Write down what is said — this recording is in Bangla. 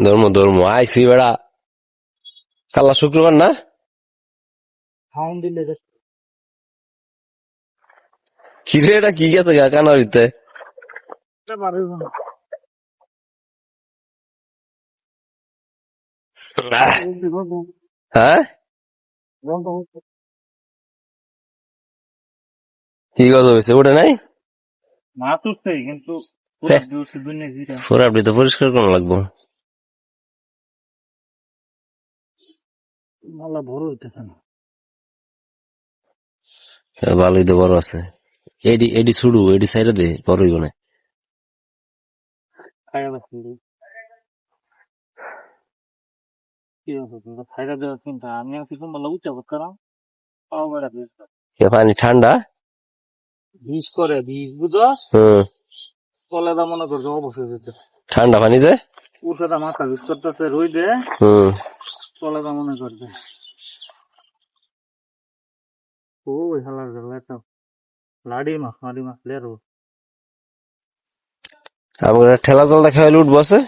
ধর্ম ধর্ম আইসি বেড়া কালা শুক্রবার না কিরে এটা কি গেছে গা কানার ভিতরে হ্যাঁ কি কথা হয়েছে ওটা নাই আপনি তো পরিষ্কার করা লাগবো ভালোই তো বড় আছে এডি এডি ছুড়ু এডি সাইডে দে বড়ই বনে পানি ঠান্ডা ঠান্ডা পানি দে আমার ঠেলা জল দেখা উঠবো আছে